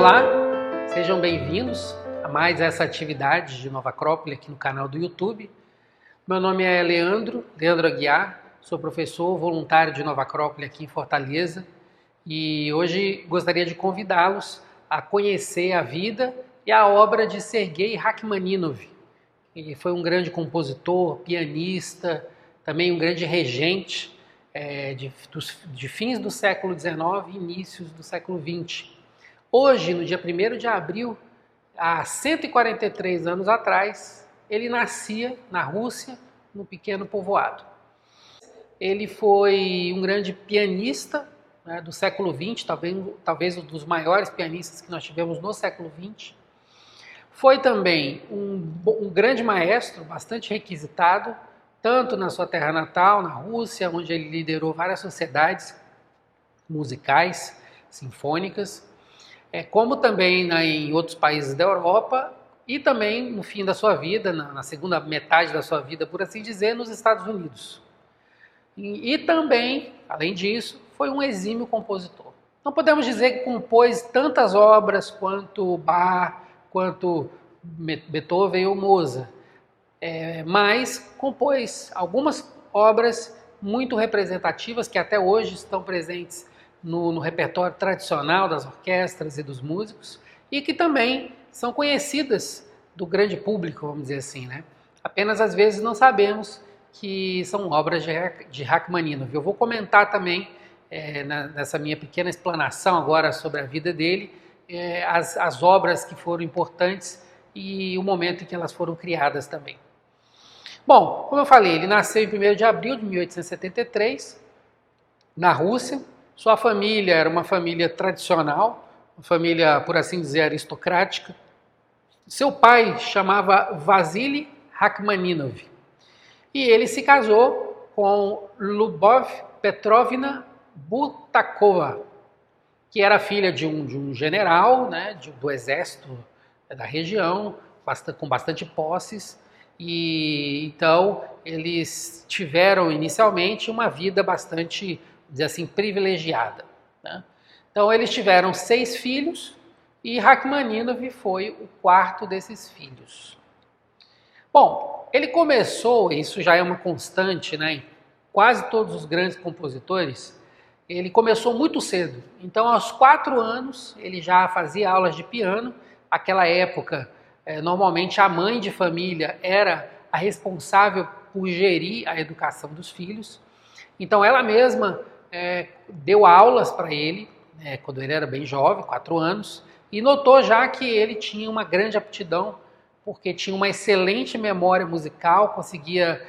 Olá, sejam bem-vindos a mais essa atividade de Nova Acrópole aqui no canal do YouTube. Meu nome é Leandro Aguiar, sou professor voluntário de Nova Acrópole aqui em Fortaleza e hoje gostaria de convidá-los a conhecer a vida e a obra de Sergei Rachmaninov. Ele foi um grande compositor, pianista, também um grande regente de fins do século XIX e inícios do século XX. Hoje, no dia 1º de abril, há 143 anos atrás, ele nascia na Rússia, num pequeno povoado. Ele foi um grande pianista, né, do século XX, talvez um dos maiores pianistas que nós tivemos no século XX. Foi também um grande maestro, bastante requisitado, tanto na sua terra natal, na Rússia, onde ele liderou várias sociedades musicais, sinfônicas, como também em outros países da Europa e também no fim da sua vida, na segunda metade da sua vida, por assim dizer, nos Estados Unidos. E também, além disso, foi um exímio compositor. Não podemos dizer que compôs tantas obras quanto Bach, quanto Beethoven ou Mozart, mas compôs algumas obras muito representativas que até hoje estão presentes no repertório tradicional das orquestras e dos músicos e que também são conhecidas do grande público, vamos dizer assim, né? Apenas às vezes não sabemos que são obras de Rachmaninov. Eu vou comentar também, nessa minha pequena explanação agora sobre a vida dele, as obras que foram importantes e o momento em que elas foram criadas também. Bom, como eu falei, ele nasceu em 1º de abril de 1873, na Rússia. Sua família era uma família tradicional, uma família, por assim dizer, aristocrática. Seu pai chamava Vasily Rachmaninov e ele se casou com Lubov Petrovna Butakova, que era filha de um general, né, do exército da região, com bastante posses, e então eles tiveram inicialmente uma vida bastante, dizer assim, privilegiada, né? Então eles tiveram 6 filhos e Rachmaninov foi o 4º desses filhos. Bom, ele começou, isso já é uma constante, né, em quase todos os grandes compositores, ele começou muito cedo. Então aos 4 anos ele já fazia aulas de piano. Aquela época, normalmente a mãe de família era a responsável por gerir a educação dos filhos. Então ela mesma deu aulas para ele, quando ele era bem jovem, 4 anos, e notou já que ele tinha uma grande aptidão, porque tinha uma excelente memória musical, conseguia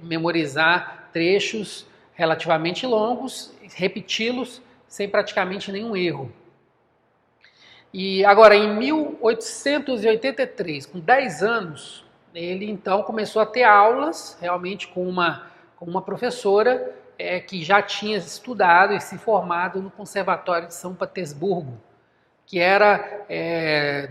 memorizar trechos relativamente longos, repeti-los sem praticamente nenhum erro. E agora, em 1883, com 10 anos, ele então começou a ter aulas realmente com uma professora que já tinha estudado e se formado no Conservatório de São Petersburgo, que era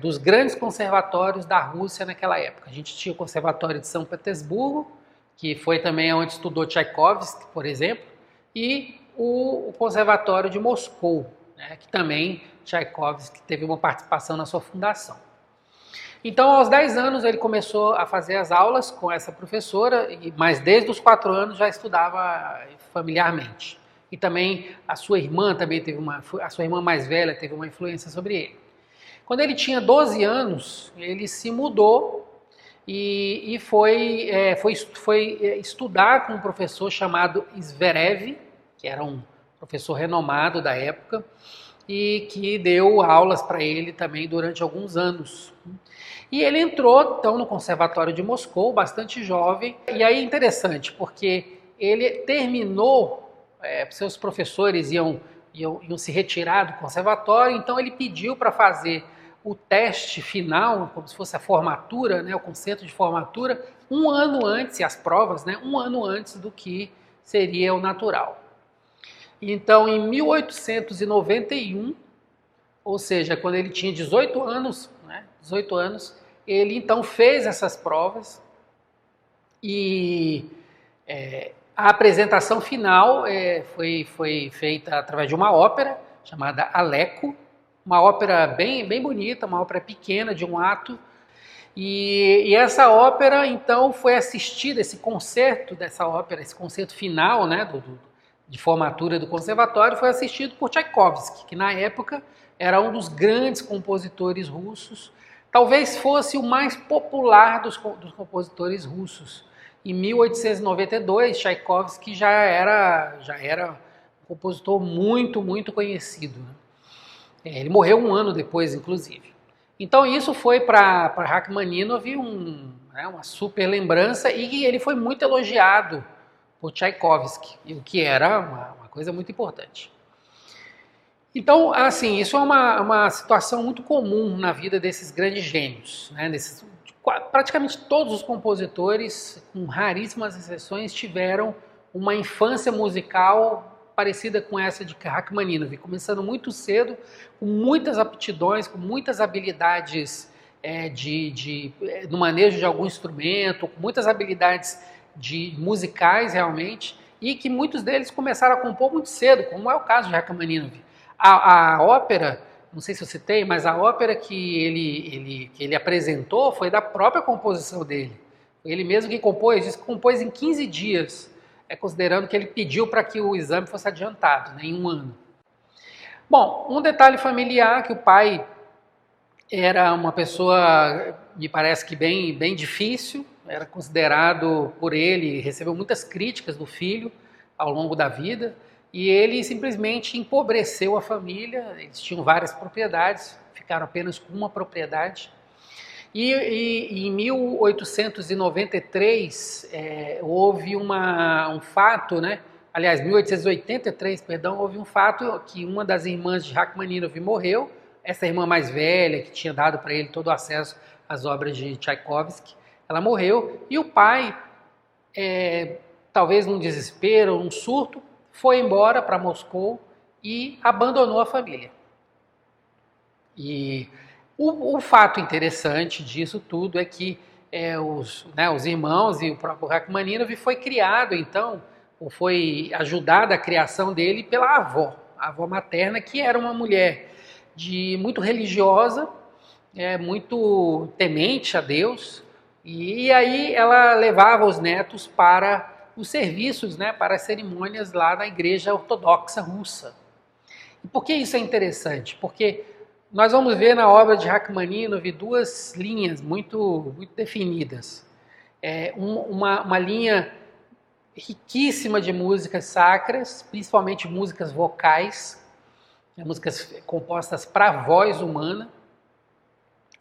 dos grandes conservatórios da Rússia naquela época. A gente tinha o Conservatório de São Petersburgo, que foi também onde estudou Tchaikovsky, por exemplo, e o Conservatório de Moscou, né, que também Tchaikovsky teve uma participação na sua fundação. Então, aos 10 anos, ele começou a fazer as aulas com essa professora, mas desde os 4 anos já estudava familiarmente. E também a sua irmã a sua irmã mais velha teve uma influência sobre ele. Quando ele tinha 12 anos, ele se mudou e foi estudar com um professor chamado Zverev, que era um professor renomado da época, e que deu aulas para ele também durante alguns anos. E ele entrou, então, no Conservatório de Moscou, bastante jovem, e aí é interessante, porque ele terminou, seus professores iam se retirar do conservatório, então ele pediu para fazer o teste final, como se fosse a formatura, né, o concerto de formatura, um ano antes, e as provas, né, um ano antes do que seria o natural. Então, em 1891, ou seja, quando ele tinha 18 anos, ele então fez essas provas e a apresentação final foi feita através de uma ópera chamada Aleco, uma ópera bem bonita, uma ópera pequena de um ato. E essa ópera, então, foi assistida, esse concerto dessa ópera, esse concerto final, né, de formatura do conservatório, foi assistido por Tchaikovsky, que na época era um dos grandes compositores russos, talvez fosse o mais popular dos compositores russos. Em 1892, Tchaikovsky já era um compositor muito conhecido, né? Ele morreu um ano depois, inclusive. Então isso foi para Rachmaninoff uma super lembrança, e ele foi muito elogiado por Tchaikovsky, o que era uma coisa muito importante. Então, assim, isso é uma situação muito comum na vida desses grandes gênios, né? Praticamente todos os compositores, com raríssimas exceções, tiveram uma infância musical parecida com essa de Rachmaninoff, começando muito cedo, com muitas aptidões, com muitas habilidades no manejo de algum instrumento, com muitas habilidades musicais realmente, e que muitos deles começaram a compor muito cedo, como é o caso de Rachmaninoff. A ópera, não sei se eu citei, mas a ópera que ele apresentou foi da própria composição dele. Ele mesmo que compôs, diz que compôs em 15 dias, considerando que ele pediu para que o exame fosse adiantado, né, em um ano. Bom, um detalhe familiar, que o pai era uma pessoa, me parece que bem difícil, era considerado por ele, recebeu muitas críticas do filho ao longo da vida, e ele simplesmente empobreceu a família. Eles tinham várias propriedades, ficaram apenas com uma propriedade. E em 1893 houve um fato, né? Aliás, 1883, perdão, houve um fato que uma das irmãs de Rachmaninoff morreu, essa irmã mais velha, que tinha dado para ele todo o acesso às obras de Tchaikovsky, ela morreu, e o pai, talvez num desespero, num surto, foi embora para Moscou e abandonou a família. E o fato interessante disso tudo é que os irmãos e o próprio Rachmaninoff foi criado, então, ou foi ajudada a criação dele pela a avó materna, que era uma mulher muito religiosa, muito temente a Deus, e aí ela levava os netos para os serviços, né, para as cerimônias lá na Igreja Ortodoxa Russa. E por que isso é interessante? Porque nós vamos ver na obra de Rachmaninoff duas linhas muito definidas. Uma linha riquíssima de músicas sacras, principalmente músicas vocais, músicas compostas para a voz humana,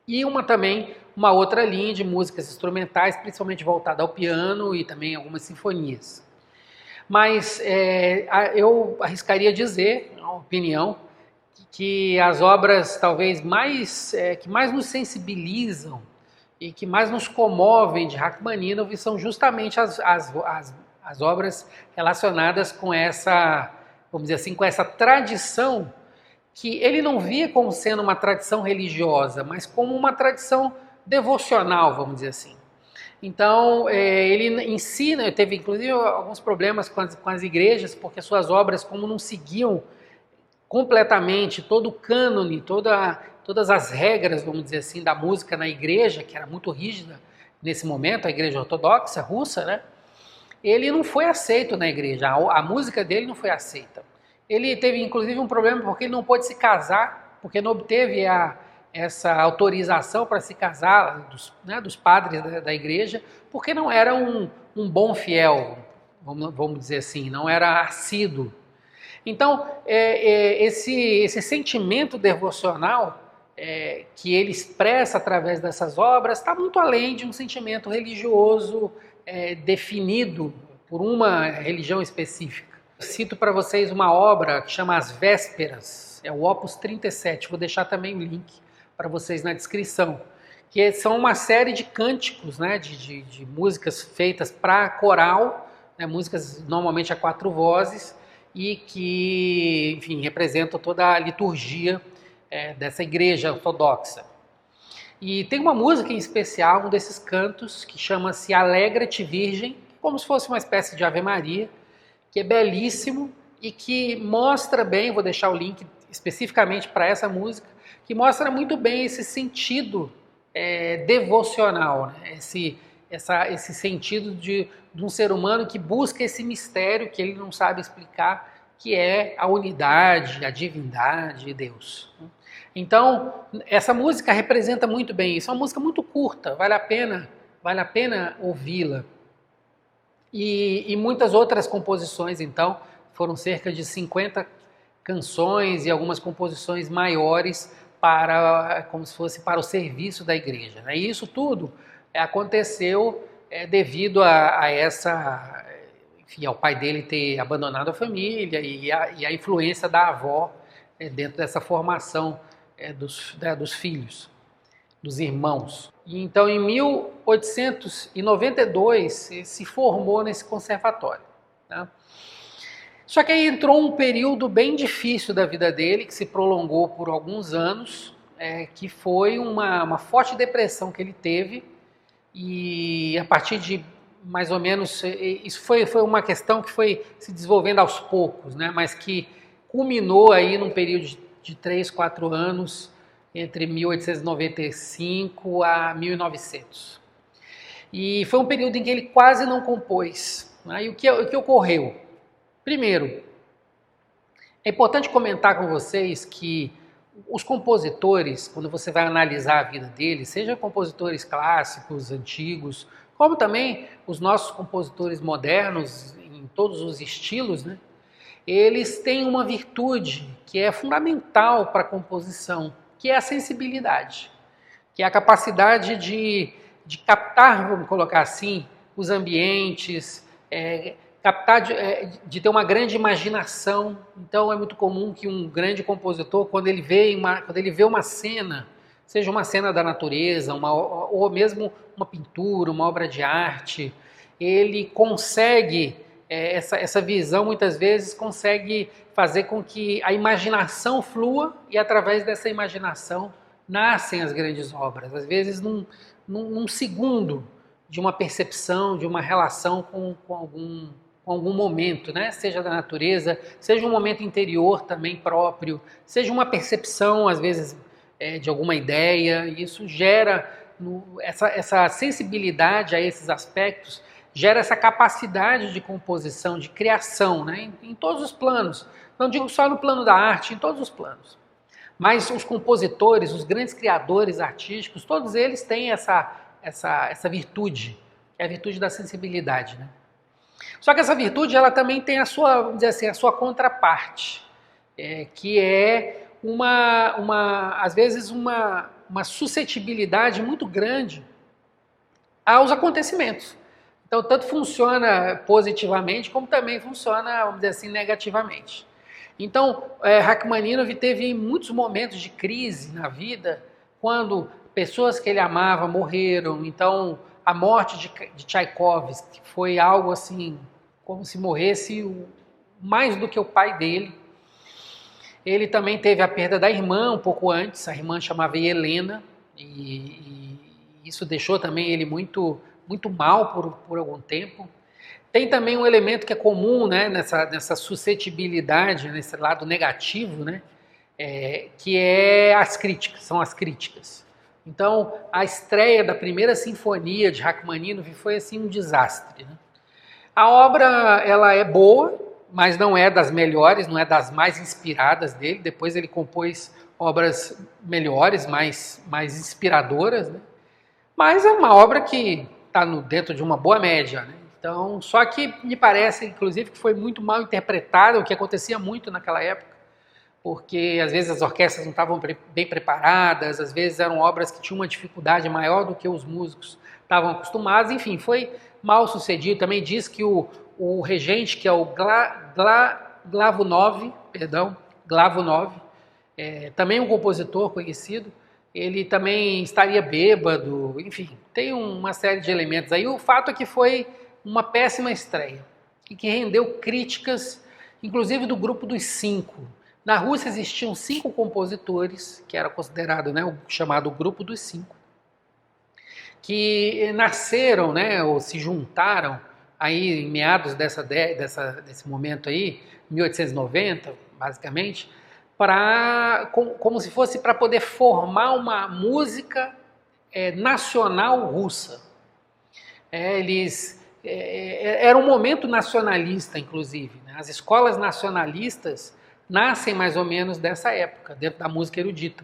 e uma outra linha de músicas instrumentais, principalmente voltada ao piano e também algumas sinfonias. Mas eu arriscaria dizer, na opinião, que as obras talvez que mais nos sensibilizam e que mais nos comovem de Rachmaninoff são justamente as obras relacionadas com essa, vamos dizer assim, com essa tradição que ele não via como sendo uma tradição religiosa, mas como uma tradição devocional, vamos dizer assim. Então, ele ensina, teve inclusive alguns problemas com as igrejas, porque suas obras, como não seguiam completamente todo o cânone, todas as regras, vamos dizer assim, da música na igreja, que era muito rígida nesse momento, a igreja ortodoxa russa, né? Ele não foi aceito na igreja, a música dele não foi aceita. Ele teve inclusive um problema porque ele não pôde se casar, porque não obteve essa autorização para se casar dos padres da igreja, porque não era um bom fiel, vamos dizer assim, não era assíduo. Então, esse sentimento devocional que ele expressa através dessas obras está muito além de um sentimento religioso definido por uma religião específica. Eu cito para vocês uma obra que chama As Vésperas, é o Opus 37, vou deixar também o link para vocês na descrição, que são uma série de cânticos, né, de músicas feitas para coral, né, músicas normalmente a 4 vozes, e que, enfim, representam toda a liturgia dessa igreja ortodoxa. E tem uma música em especial, um desses cantos, que chama-se Alegra-te Virgem, como se fosse uma espécie de Ave Maria, que é belíssimo e que mostra bem, vou deixar o link especificamente para essa música, que mostra muito bem esse sentido devocional, né? Esse sentido de um ser humano que busca esse mistério que ele não sabe explicar, que é a unidade, a divindade de Deus. Então, essa música representa muito bem isso. É uma música muito curta, vale a pena ouvi-la. E muitas outras composições, então, foram cerca de 50 canções e algumas composições maiores como se fosse para o serviço da igreja, né? E isso tudo aconteceu devido a essa, enfim, ao pai dele ter abandonado a família e a influência da avó dentro dessa formação dos filhos, dos irmãos. E então, em 1892, se formou nesse conservatório, tá? Só que aí entrou um período bem difícil da vida dele, que se prolongou por alguns anos, que foi uma forte depressão que ele teve, e a partir de mais ou menos, isso foi uma questão que foi se desenvolvendo aos poucos, né? Mas que culminou aí num período de 3, 4 anos, entre 1895 a 1900. E foi um período em que ele quase não compôs, né? E o que ocorreu? Primeiro, é importante comentar com vocês que os compositores, quando você vai analisar a vida deles, seja compositores clássicos, antigos, como também os nossos compositores modernos, em todos os estilos, né? Eles têm uma virtude que é fundamental para a composição, que é a sensibilidade, que é a capacidade de captar, vamos colocar assim, os ambientes, captar de ter uma grande imaginação. Então é muito comum que um grande compositor, quando ele vê uma cena, seja uma cena da natureza, ou mesmo uma pintura, uma obra de arte, ele consegue, essa visão muitas vezes consegue fazer com que a imaginação flua e através dessa imaginação nascem as grandes obras. Às vezes num segundo de uma percepção, de uma relação com algum momento, né? Seja da natureza, seja um momento interior também próprio, seja uma percepção, às vezes, de alguma ideia. Isso gera, essa sensibilidade a esses aspectos, gera essa capacidade de composição, de criação, né? Em todos os planos. Não digo só no plano da arte, em todos os planos. Mas os compositores, os grandes criadores artísticos, todos eles têm essa virtude, que é a virtude da sensibilidade, né? Só que essa virtude, ela também tem a sua, vamos dizer assim, a sua contraparte, que é às vezes uma suscetibilidade muito grande aos acontecimentos. Então, tanto funciona positivamente, como também funciona, vamos dizer assim, negativamente. Então, Rachmaninoff teve muitos momentos de crise na vida, quando pessoas que ele amava morreram. Então, a morte de Tchaikovsky foi algo assim, como se morresse mais do que o pai dele. Ele também teve a perda da irmã um pouco antes, a irmã chamava Helena, e isso deixou também ele muito, muito mal por algum tempo. Tem também um elemento que é comum, né, nessa suscetibilidade, nesse lado negativo, né, que são as críticas. Então, a estreia da primeira sinfonia de Rachmaninoff foi assim um desastre, né? A obra, ela é boa, mas não é das melhores, não é das mais inspiradas dele. Depois ele compôs obras melhores, mais inspiradoras, né? Mas é uma obra que está dentro de uma boa média, né? Então, só que me parece, inclusive, que foi muito mal interpretada, o que acontecia muito naquela época, porque às vezes as orquestras não estavam bem preparadas, às vezes eram obras que tinham uma dificuldade maior do que os músicos estavam acostumados. Enfim, foi mal sucedido. Também diz que o regente, que é o Glavunov, também um compositor conhecido, ele também estaria bêbado. Enfim, tem uma série de elementos aí. O fato é que foi uma péssima estreia e que rendeu críticas, inclusive do grupo dos 5. Na Rússia existiam 5 compositores, que era considerado, né, o chamado grupo dos 5, que nasceram, né, ou se juntaram aí em meados desse momento aí, 1890, basicamente, como se fosse para poder formar uma música nacional russa. Era um momento nacionalista, inclusive, né? As escolas nacionalistas nascem mais ou menos dessa época, dentro da música erudita.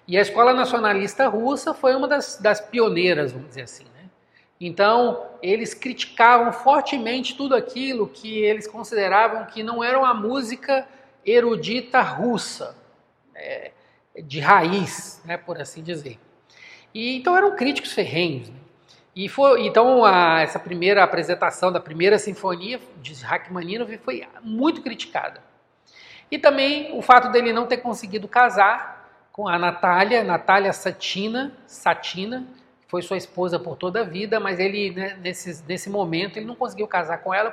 E a escola nacionalista russa foi uma das pioneiras, vamos dizer assim, né? Então, eles criticavam fortemente tudo aquilo que eles consideravam que não era uma música erudita russa, de raiz, né, por assim dizer. E então eram críticos ferrenhos, né? Então essa primeira apresentação da primeira sinfonia de Rachmaninoff foi muito criticada. E também o fato dele não ter conseguido casar com a Natália Satina, que foi sua esposa por toda a vida, mas ele, né, nesse momento, ele não conseguiu casar com ela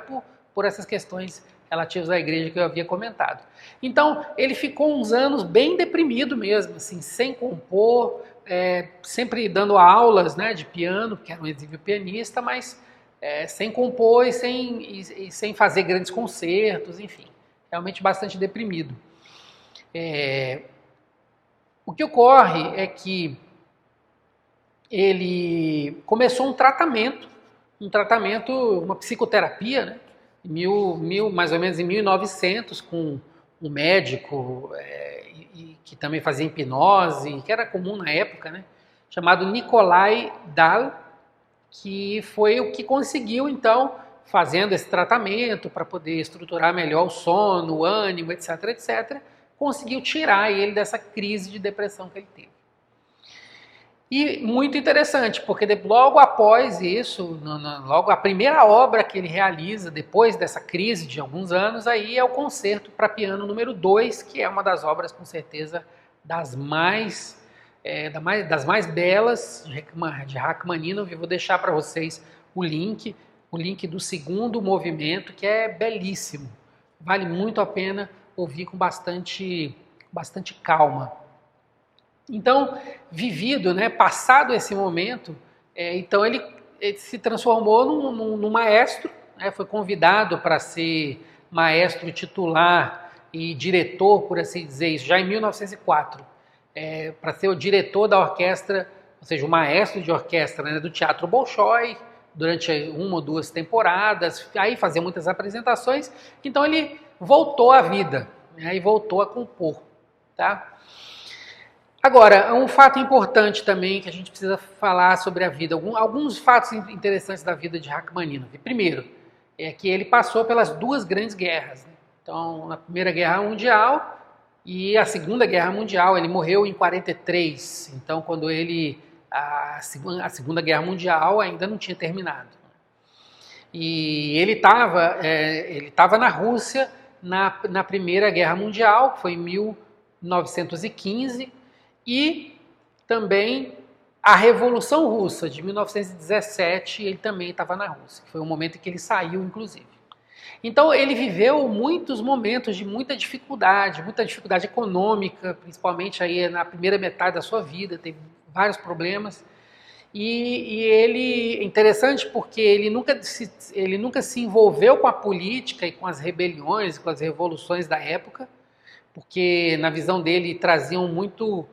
por essas questões relativas à igreja que eu havia comentado. Então, ele ficou uns anos bem deprimido mesmo, assim, sem compor, sempre dando aulas, né, de piano, porque era um exímio pianista, mas sem compor e sem fazer grandes concertos, enfim, realmente bastante deprimido. O que ocorre é que ele começou uma psicoterapia, né, mais ou menos em 1900, com um médico que também fazia hipnose, que era comum na época, né, chamado Nikolai Dahl, que foi o que conseguiu, então, fazendo esse tratamento para poder estruturar melhor o sono, o ânimo, etc., etc., conseguiu tirar ele dessa crise de depressão que ele teve. E muito interessante, porque logo após isso, logo a primeira obra que ele realiza, depois dessa crise de alguns anos, aí é o Concerto para Piano número 2, que é uma das obras, com certeza, das mais belas de Rachmaninoff. Eu vou deixar para vocês o link do segundo movimento, que é belíssimo. Vale muito a pena ouvir com bastante calma. Então, passado esse momento, então ele se transformou num maestro, né, foi convidado para ser maestro titular e diretor, por assim dizer, isso já em 1904, para ser o diretor da orquestra, ou seja, o maestro de orquestra, né, do Teatro Bolshoi, durante uma ou duas temporadas, aí fazia muitas apresentações. Então ele voltou à vida, né, e voltou a compor, tá? Agora, um fato importante também que a gente precisa falar sobre a vida, alguns fatos interessantes da vida de Rachmaninoff. Primeiro, é que ele passou pelas duas grandes guerras, né? Então, na Primeira Guerra Mundial e a Segunda Guerra Mundial. Ele morreu em 43, então quando a Segunda Guerra Mundial ainda não tinha terminado. E ele estava na Rússia na Primeira Guerra Mundial, que foi em 1915, e também a Revolução Russa de 1917, ele também estava na Rússia, que foi o momento em que ele saiu, inclusive. Então ele viveu muitos momentos de muita dificuldade econômica, principalmente aí na primeira metade da sua vida, teve vários problemas. E ele é interessante porque ele nunca se envolveu com a política e com as rebeliões, com as revoluções da época, porque na visão dele traziam muito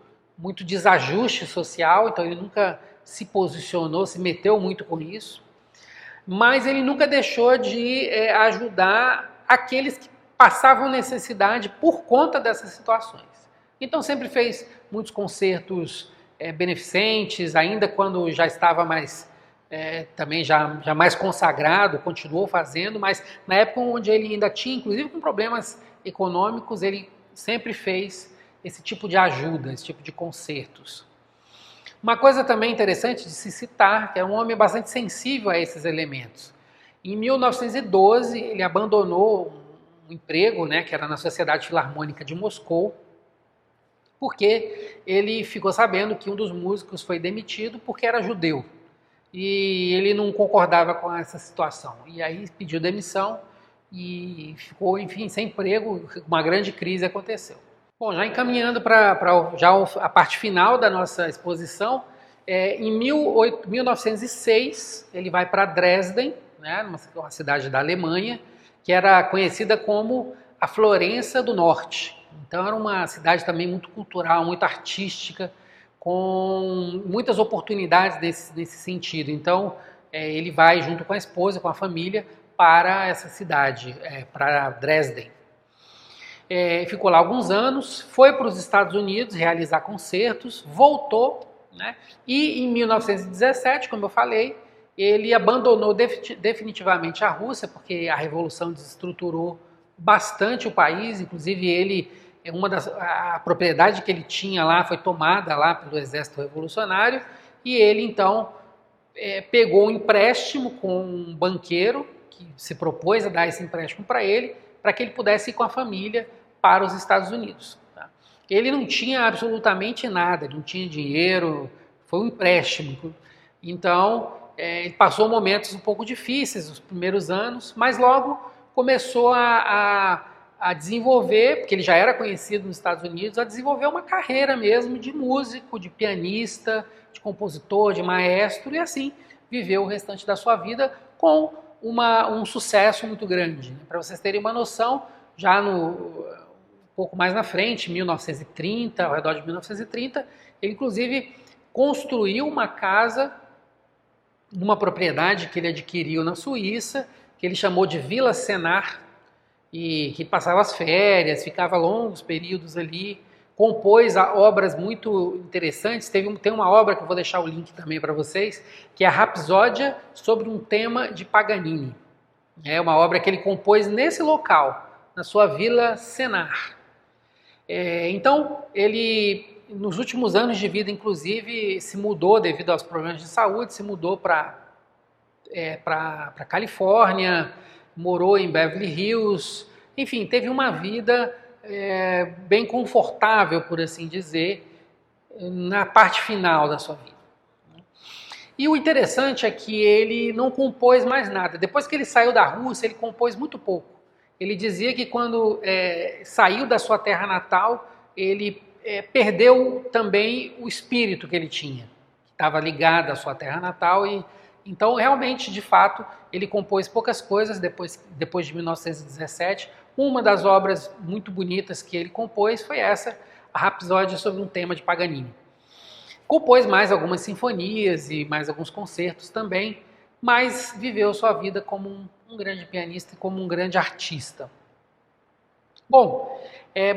desajuste social, então ele nunca se posicionou, se meteu muito com isso, mas ele nunca deixou de ajudar aqueles que passavam necessidade por conta dessas situações. Então sempre fez muitos concertos beneficentes, ainda quando já estava também já mais consagrado, continuou fazendo, mas na época onde ele ainda tinha, inclusive com problemas econômicos, ele sempre fez esse tipo de ajuda, esse tipo de concertos. Uma coisa também interessante de se citar, que é um homem bastante sensível a esses elementos. Em 1912, ele abandonou um emprego, né, que era na Sociedade Filarmônica de Moscou, porque ele ficou sabendo que um dos músicos foi demitido porque era judeu. E ele não concordava com essa situação. E aí pediu demissão e ficou, enfim, sem emprego. Uma grande crise aconteceu. Bom, já encaminhando para a parte final da nossa exposição, em 1906 ele vai para Dresden, né, uma cidade da Alemanha, que era conhecida como a Florença do Norte. Então era uma cidade também muito cultural, muito artística, com muitas oportunidades nesse sentido. Então ele vai junto com a esposa, com a família, para essa cidade, para Dresden. Ficou lá alguns anos, foi para os Estados Unidos realizar concertos, voltou, né? E em 1917, como eu falei, ele abandonou definitivamente a Rússia, porque a Revolução desestruturou bastante o país. Inclusive a propriedade que ele tinha lá foi tomada lá pelo Exército Revolucionário, e ele então pegou um empréstimo com um banqueiro que se propôs a dar esse empréstimo para ele, para que ele pudesse ir com a família para os Estados Unidos. Tá? Ele não tinha absolutamente nada, não tinha dinheiro, foi um empréstimo. Então, ele passou momentos um pouco difíceis nos primeiros anos, mas logo começou a desenvolver, porque ele já era conhecido nos Estados Unidos, a desenvolver uma carreira mesmo de músico, de pianista, de compositor, de maestro, e assim viveu o restante da sua vida com um sucesso muito grande. Para vocês terem uma noção, já um pouco mais na frente, 1930, ao redor de 1930, ele inclusive construiu uma casa numa propriedade que ele adquiriu na Suíça, que ele chamou de Vila Senar, e que passava as férias, ficava longos períodos ali, compôs obras muito interessantes. Tem uma obra que eu vou deixar o link também para vocês, que é a Rapsódia sobre um tema de Paganini. É uma obra que ele compôs nesse local, na sua Vila Senar. Então, ele, nos últimos anos de vida, inclusive, se mudou, devido aos problemas de saúde, se mudou para Califórnia, morou em Beverly Hills, enfim, teve uma vida bem confortável, por assim dizer, na parte final da sua vida. E o interessante é que ele não compôs mais nada. Depois que ele saiu da Rússia, ele compôs muito pouco. Ele dizia que quando saiu da sua terra natal, ele perdeu também o espírito que ele tinha, que estava ligado à sua terra natal. E então, realmente, de fato, ele compôs poucas coisas depois de 1917. Uma das obras muito bonitas que ele compôs foi essa, a Rapsódia sobre um tema de Paganini. Compôs mais algumas sinfonias e mais alguns concertos também, mas viveu sua vida como um grande pianista e como um grande artista. Bom,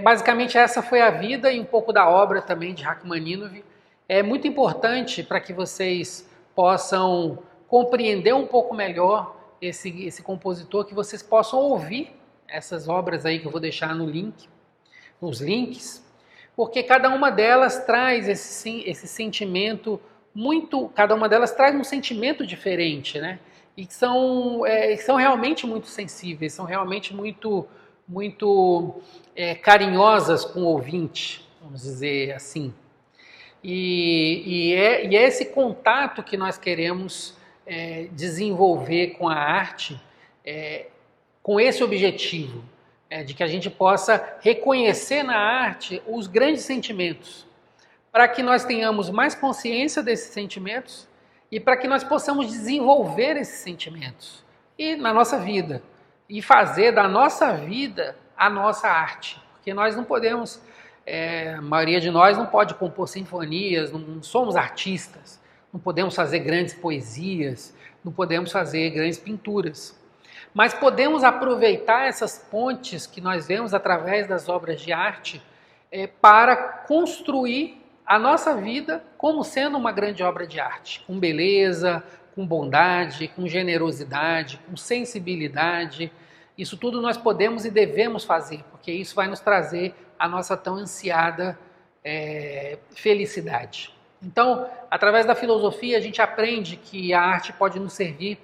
basicamente essa foi a vida e um pouco da obra também de Rachmaninoff. É muito importante para que vocês possam compreender um pouco melhor esse compositor, que vocês possam ouvir essas obras aí que eu vou deixar nos links, porque cada uma delas traz esse sentimento cada uma delas traz um sentimento diferente, né? E que são realmente muito sensíveis, são realmente muito carinhosas com o ouvinte, vamos dizer assim. E é esse contato que nós queremos desenvolver com a arte, com esse objetivo, de que a gente possa reconhecer na arte os grandes sentimentos, para que nós tenhamos mais consciência desses sentimentos e para que nós possamos desenvolver esses sentimentos na nossa vida e fazer da nossa vida a nossa arte, porque nós não podemos, a maioria de nós não pode compor sinfonias, não somos artistas, não podemos fazer grandes poesias, não podemos fazer grandes pinturas. Mas podemos aproveitar essas pontes que nós vemos através das obras de arte para construir a nossa vida como sendo uma grande obra de arte, com beleza, com bondade, com generosidade, com sensibilidade. Isso tudo nós podemos e devemos fazer, porque isso vai nos trazer a nossa tão ansiada felicidade. Então, através da filosofia, a gente aprende que a arte pode nos servir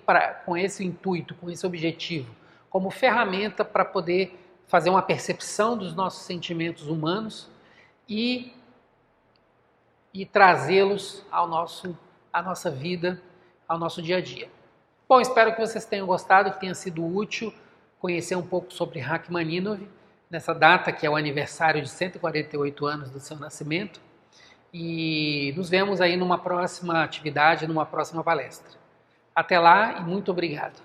com esse intuito, com esse objetivo, como ferramenta para poder fazer uma percepção dos nossos sentimentos humanos e trazê-los à nossa vida, ao nosso dia a dia. Bom, espero que vocês tenham gostado, que tenha sido útil conhecer um pouco sobre Rachmaninoff, nessa data que é o aniversário de 148 anos do seu nascimento. E nos vemos aí numa próxima atividade, numa próxima palestra. Até lá e muito obrigado.